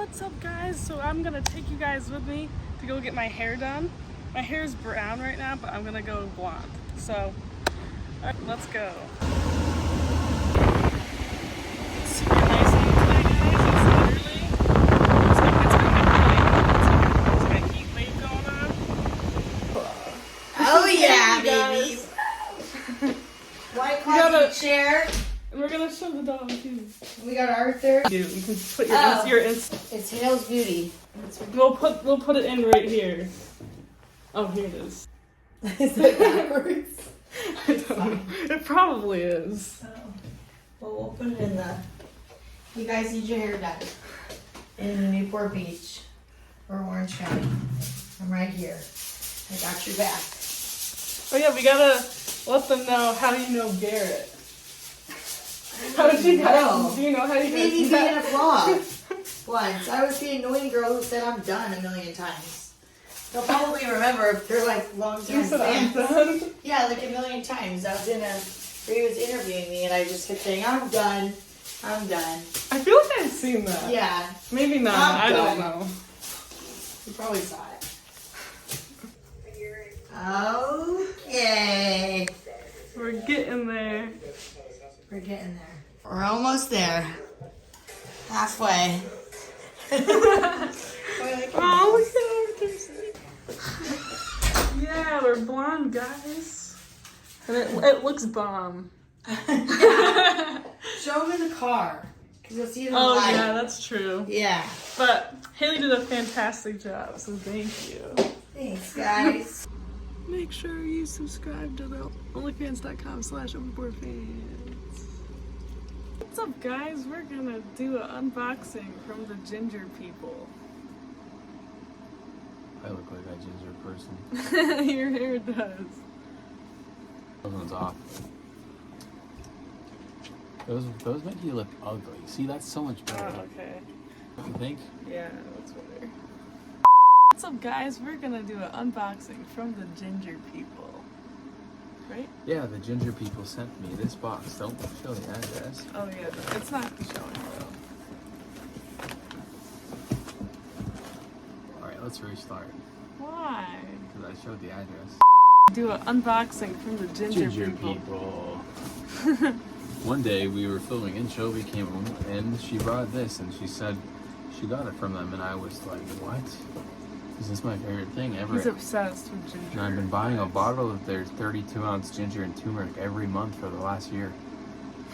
What's up, guys? So I'm gonna take you guys with me to go get my hair done. My hair is brown right now, but I'm gonna go blonde. So, all right, let's go. It's super nice out today, guys. It's like a heat wave going on. Oh yeah, Guys. baby. White coffee chair. And we're gonna show the dog too. We got Arthur. You can put your It's Hale's Beauty. We'll put it in right here. Oh, here it is. Is it backwards? I don't know. It probably is. Well, we'll put it in the. You guys need your hair done in Newport Beach or Orange County. I'm right here. I got your back. Oh yeah, we gotta let them know how you know Garrett. How did you guys? Do you know how you Maybe guys? be in a vlog once. I was the annoying girl who said I'm done a million times. They'll probably remember if they're like long time You said I'm fans. done. Yeah, like a million times. I was where he was interviewing me and I just kept saying, I'm done. I'm done. I feel like I've seen that. Yeah, Maybe not. I'm I don't done. know. you probably saw it. Okay. We're getting there. We're getting there. We're almost there. Halfway. Oh, look at Arthur's. Yeah, we're blonde, guys. And it looks bomb. Show them in the car. Because you'll see it in the Oh light. yeah, that's true. Yeah. But Haley did a fantastic job, so thank you. Thanks, guys. Make sure you subscribe to the onlyfans.com/overboardfans. What's up, guys? We're gonna do an unboxing from the Ginger People. I look like a ginger person. Your hair does. Those one's off. Those make you look ugly. See, that's so much better. Oh, okay. You think? Yeah, that's better. What's up, guys? We're gonna do an unboxing from the Ginger People. Right? Yeah, the ginger people sent me this box. Don't show the address. Oh yeah, it's not showing though. Alright, let's restart. Why? Because I showed the address. Do an unboxing from the Ginger People. One day we were filming Anchovy came home and she brought this and she said she got it from them and I was like, what? Is this my favorite thing ever? He's obsessed with ginger. And I've been buying a bottle of their 32-ounce ginger and turmeric every month for the last year.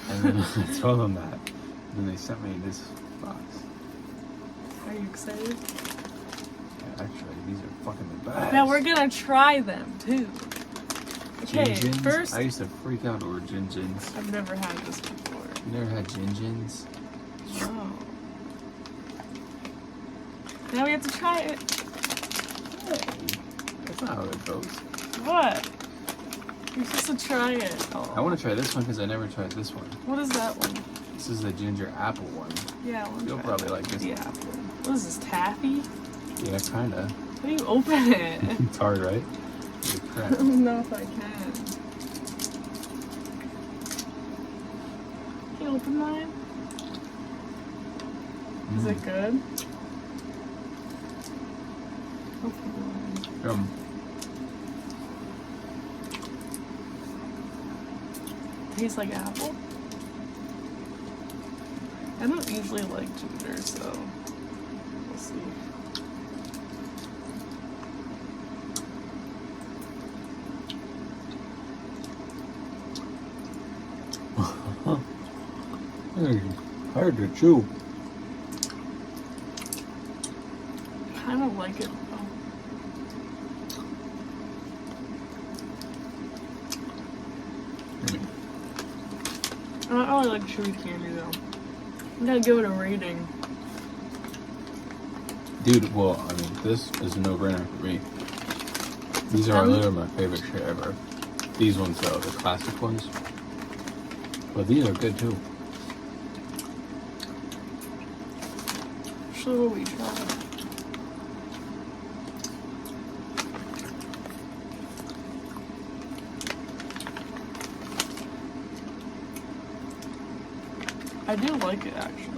And then I told them that. And then they sent me this box. Are you excited? Yeah, actually, these are fucking the best. Now we're gonna try them too. Okay, Gin-gins? first. I used to freak out over gin-gins. I've never had this before. You never had gin-gins? No. Now we have to try it. Hey, that's not how it goes. What? You're supposed to try it. Oh. I want to try this one because I never tried this one. What is that one? This is the ginger apple one. Yeah, I want to You'll try probably like this the one. apple. What is this, taffy? Yeah, kinda. How do you open it? It's hard, right? You're I correct. don't know if I can. Can you open mine? Is it good? Open mine. Tastes like apple. I don't usually like ginger, so we'll see. Hard to chew. Kind of like it. I don't really like chewy candy though. I'm gonna give it a rating. Dude, well, I mean, this is a no-brainer for me. These are literally my favorite shit ever. These ones, though, the classic ones. But these are good, too. So what we try. I do like it actually.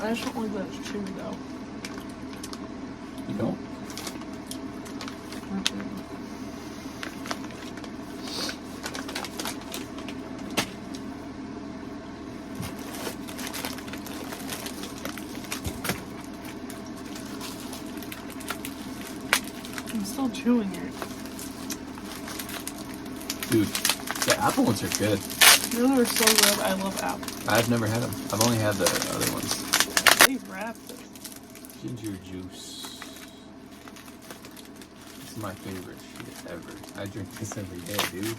I just don't like that it's chewy though. You don't? I'm still chewing it. Dude, the apple ones are good. Those are so good. I love apple. I've never had them. I've only had the other ones. They wrapped it. Ginger juice. It's my favorite shit ever. I drink this every day, dude.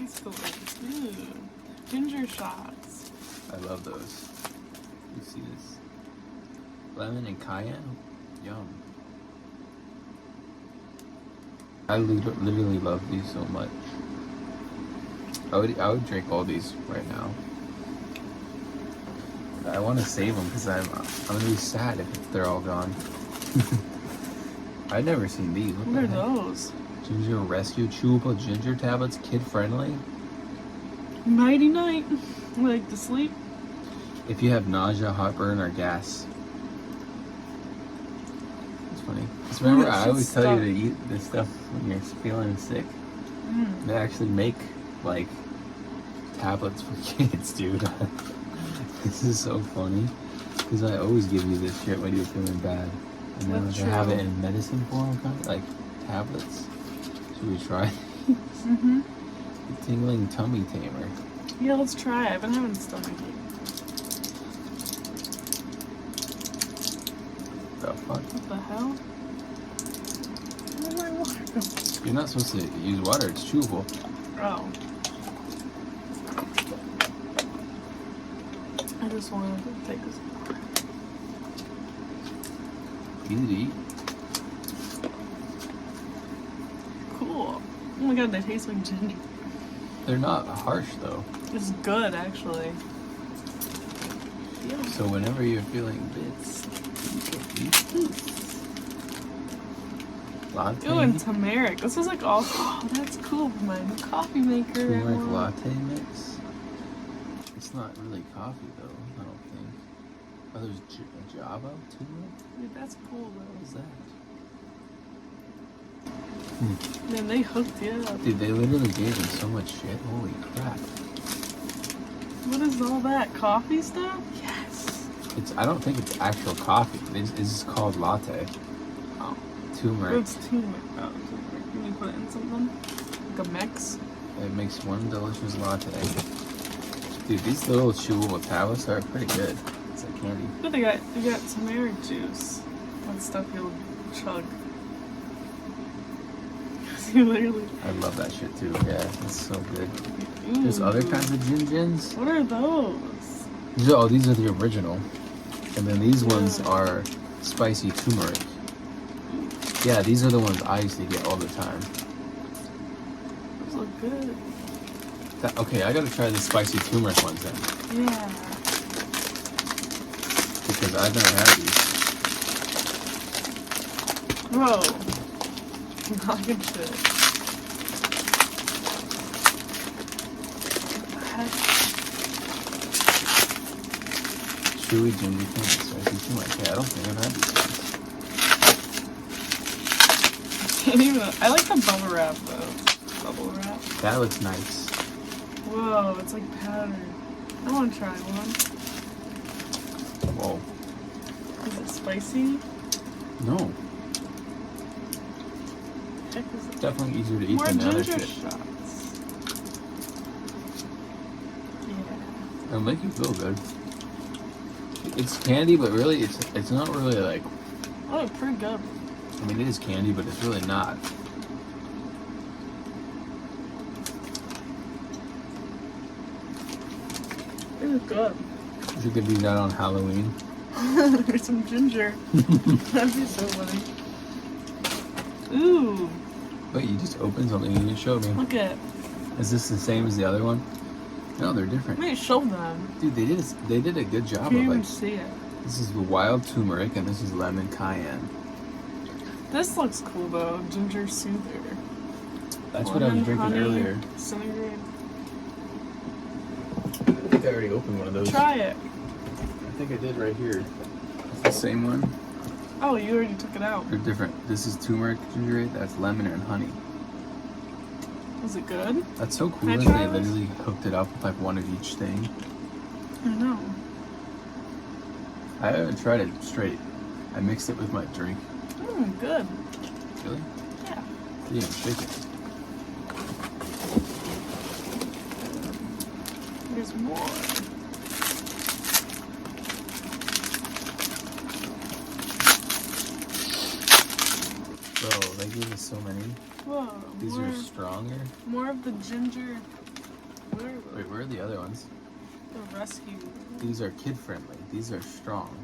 It's delicious. Ooh. Ginger shots. I love those. You see this? Lemon and cayenne? Yum. I literally love these so much. I would drink all these right now. I want to save them because I'm gonna be sad if they're all gone. I've never seen these. What are those? Ginger Rescue Chewable Ginger Tablets, kid friendly. Nighty night. Like to sleep. If you have nausea, heartburn, or gas. It's funny. Just remember, that I shit's always tell you to stuck. eat this stuff when you're feeling sick. Mm. They actually make like tablets for kids, dude. This is so funny because I always give you this shit when you're feeling bad, and then That's they have true. it in medicine form, kind of like tablets. Should we try? Mm-hmm. The tingling tummy tamer. Yeah, let's try it. I've been having stomachache. The fuck? What the hell? Where'd my water go? You're not supposed to use water. It's chewable. Oh. I just wanted to take this. Easy to eat. Cool. Oh my god, they taste like ginger. They're not harsh though. It's good, actually. Yeah. So whenever you're feeling bits, you can eat this. Latte. Ooh, and turmeric. This is like all. Oh, that's cool. My new coffee maker. Turmeric latte mix. It's not really coffee though, I don't think. Oh, there's Java turmeric? Dude, that's cool What though. is that? Man, they hooked you up. Dude, they literally gave him so much shit. Holy crap. What is all that? Coffee stuff? Yes. I don't think it's actual coffee. It's just called latte. Oh. Turmeric. It's turmeric. Oh, turmeric. Can you put it in something? Like a mix? It makes one delicious latte. Dude, these little chewable tablets are pretty good. It's like candy. But they got turmeric juice. That stuff you'll chug. You literally. I love that shit too. Yeah, it's so good. Ooh. There's other kinds of gin-gins. What are those? These are the original. And then these ones are spicy turmeric. Yeah, these are the ones I used to get all the time. Those look good. Okay, I gotta try the spicy turmeric ones then. Yeah. Because I've never had these. Whoa. Knocking shit. What the heck? Chewy ginger candy spicy turmeric. Yeah, I don't think I've had these. Can't even. I like the bubble wrap though. Bubble wrap. That looks nice. Whoa, it's like powder. I want to try one. Whoa. Is it spicy? No. Heck is it? Definitely easier to eat More than the other ginger shit. shots. Yeah. It'll make you feel good. It's candy, but really, it's not really like. Oh, pretty good. I mean, it is candy, but it's really not. It is good. You should give these out on Halloween. There's some ginger. That'd be so funny. Ooh, Wait, you just opened something you didn't show me. look at. Is this the same as the other one? No, they're different. Wait, show them. Dude, they did a good job Can't of even like. see it. This is the wild turmeric and this is lemon cayenne. This looks cool though. Ginger soother. That's what I was Lemon, drinking honey, earlier. Cinnamon. think I already opened one of those. Try it. I think I did right here. It's the same one. Oh, you already took it out. They're different. This is turmeric ginger ale. That's lemon and honey. Is it good? That's so cool Can I that try they this? literally hooked it up with like one of each thing. I know. I haven't tried it straight. I mixed it with my drink. Good. Really? Yeah. You didn't shake it. There's more. Bro, they gave us so many. Whoa. These are stronger. more of the ginger. Where are Wait, where are the other ones? the rescue? These are kid friendly. These are strong.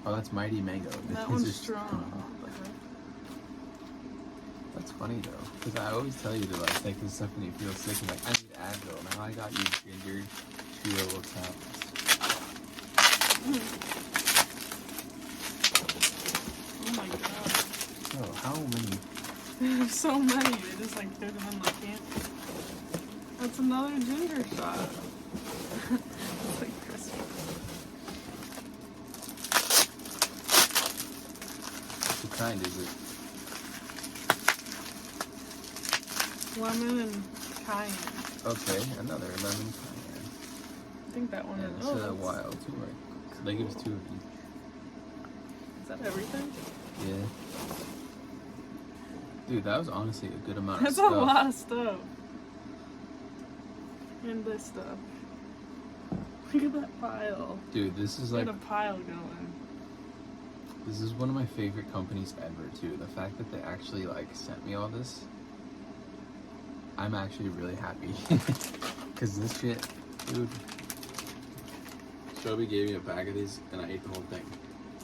Oh, that's Mighty Mango. That These one's are strong. That's funny though, because I always tell you to like take this stuff when you feel sick. And like, I need Advil. Now I got you ginger trio of Oh my god. Oh, how many? There's so many. They just like threw them in the can. That's another ginger shot. It's like Christmas. What kind is it? Lemon and cayenne. Okay, another lemon cayenne. I think that one And is. it's Oh, that's- wild turmeric. So they give us 2 of each. is that everything? Yeah. Dude, that was honestly a good amount That's of a stuff. lot of stuff. And this stuff. Look at that pile. Dude, this is Like like, a pile going. this is one of my favorite companies ever too. The fact that they actually like sent me all this, I'm actually really happy. Cause this shit, dude. Shelby gave me a bag of these and I ate the whole thing.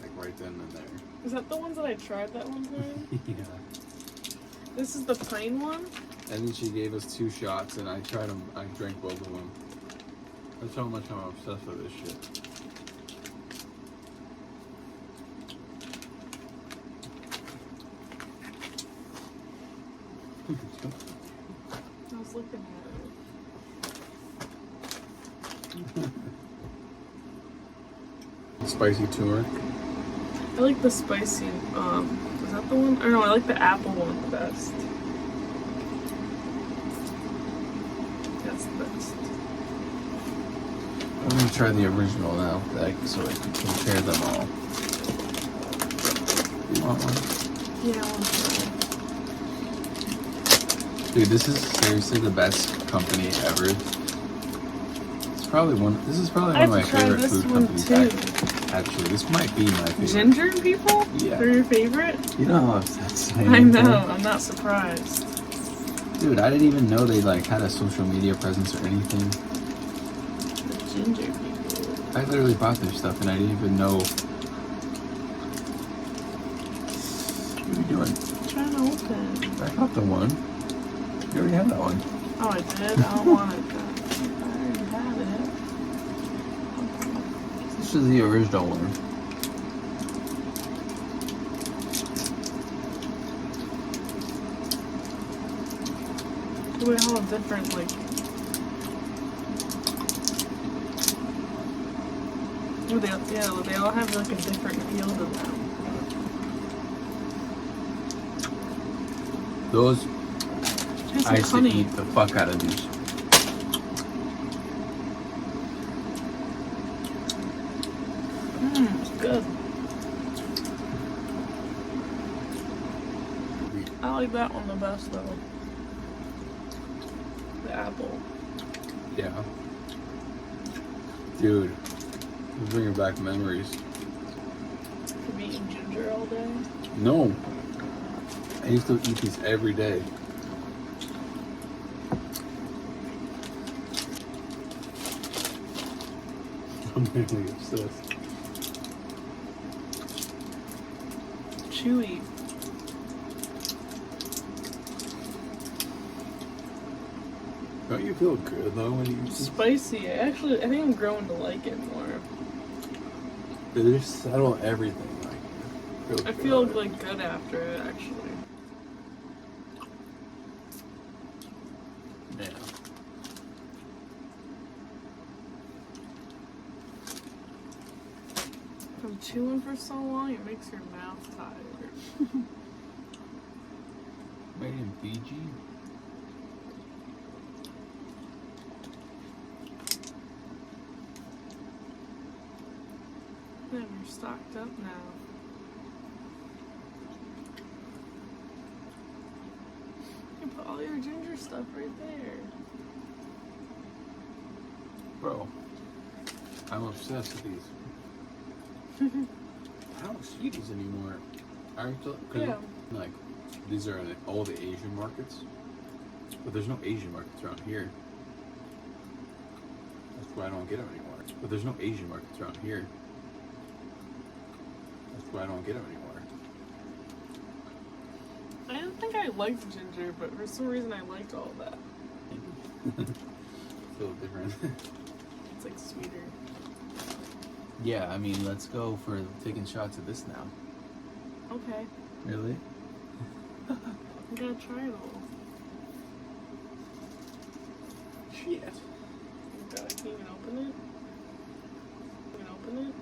Like right then and there. Is that the ones that I tried that one time? Yeah. This is the plain one? And then she gave us 2 shots and I tried them, I drank both of them. That's how much I'm obsessed with this shit. I was looking at it. Spicy turmeric. I like the spicy, is that the one? Or no, I like the apple one the best. That's the best. I'm gonna try the original now, like, so I can compare them all. You want one? Yeah, I want to try. Dude, this is seriously the best company ever. It's probably one. This is probably I one of have my to try favorite this food one companies. too. Actually, this might be my favorite. Ginger people? Yeah. They're your favorite? You know how obsessed I am. I with know, them? I'm not surprised. Dude, I didn't even know they like had a social media presence or anything. The ginger people. I literally bought their stuff and I didn't even know. What are you doing? I'm trying to open. I got the one. You already have that one. Oh, I did? I don't want it. I already had it. This is the original one. Wait, how different, like... Ooh, they all have like a different feel to them. Those, There's I some used to honey. eat the fuck out of these. It's good. I like that one the best though. The apple. Yeah. Dude, it's bringing back memories. Could be eating ginger all day. No. I used to eat these every day. I'm really obsessed. Chewy. Don't you feel good though when you eat these? Spicy. I think I'm growing to like it more. They just settle everything. Like, I feel like good after it actually. Yeah. From chewing for so long, it makes your mouth tired. Made in Fiji. Man, you're stocked up now. You put all your ginger stuff right there. Bro, I'm obsessed with these. I don't see these anymore. Yeah. Like, these are in all the Asian markets, but there's no Asian markets around here. That's why I don't get them anymore. But there's no Asian markets around here. That's why I don't get them anymore. I didn't think I liked ginger, but for some reason I liked all that. It's a little different. It's like sweeter. Yeah, I mean, let's go for taking shots of this now. Okay. Really? I'm gonna try it all. Shit. Can you even open it? You can open it?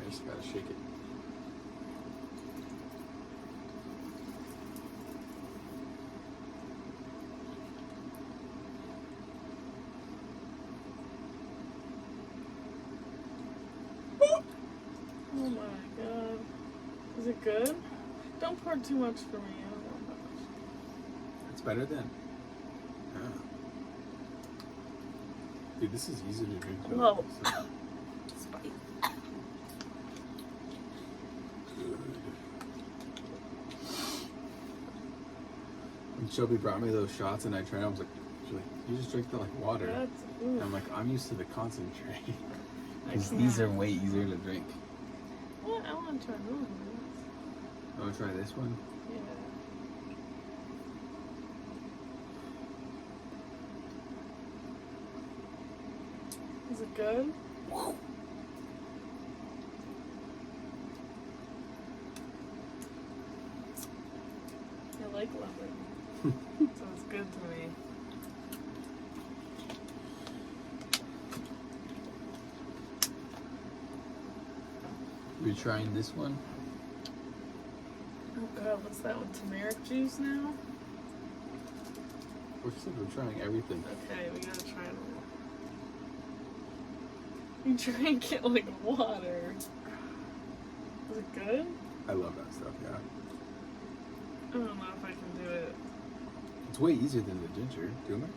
I just gotta shake it. Oh my god. Is it good? Don't pour too much for me. I don't want that much. It's better than. Yeah. Dude, this is easy to drink. Though. Whoa. So Spice. good. When Shelby brought me those shots and I tried, I was like, she's like, you just drink that like water. That's, And I'm like, I'm used to the concentrate. I Because can't. these are way easier to drink. What? I want to try those. I want to try this one. Yeah. Is it good? I like lemon. So it's good to me. We're trying this one. Oh god, what's that one? Turmeric juice now? We said we're trying everything. Okay, we gotta try it all. You drink it like water. Is it good? I love that stuff, yeah. I don't know if I can do it. It's way easier than the ginger, doing it?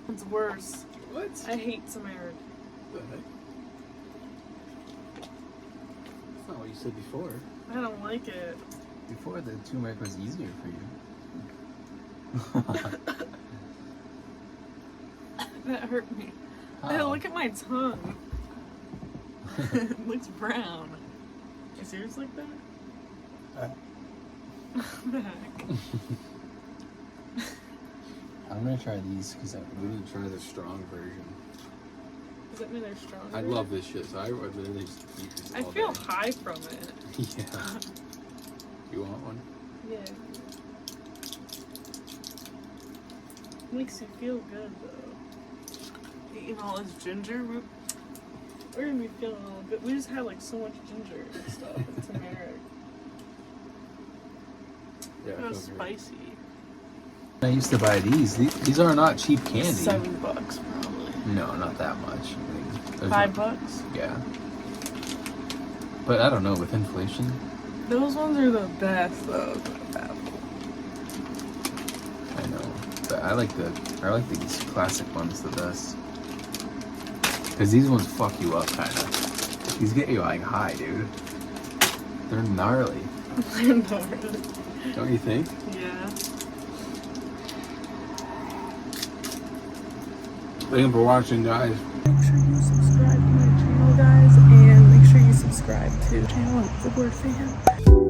It's worse. What? I hate turmeric. What the heck? That's not what you said before. I don't like it. Before, the turmeric was easier for you. That hurt me. Hey, How? look at my tongue. It looks brown. Is yours like that? What the heck? I'm gonna try these because I'm gonna try the strong version. Does that mean they're stronger? I love this shit, so I would literally just eat this I all feel day. high from it. Yeah. You want one? Yeah. Makes you feel good though. Eating all this ginger, we're gonna be feeling all good. We just had like so much ginger and stuff and turmeric. Yeah. It was spicy. I used to buy these. These are not cheap candy. $7 probably. No, not that much. I mean, there's $5? Yeah. But I don't know, with inflation. Those ones are the best though. I know. But I like these classic ones the best. Cause these ones fuck you up kinda. These get you like high, dude. They're gnarly. Don't you think? Yeah. Thank you for watching, guys. Make sure you subscribe to my channel, guys, and make sure you subscribe to the channel at The Word Fan.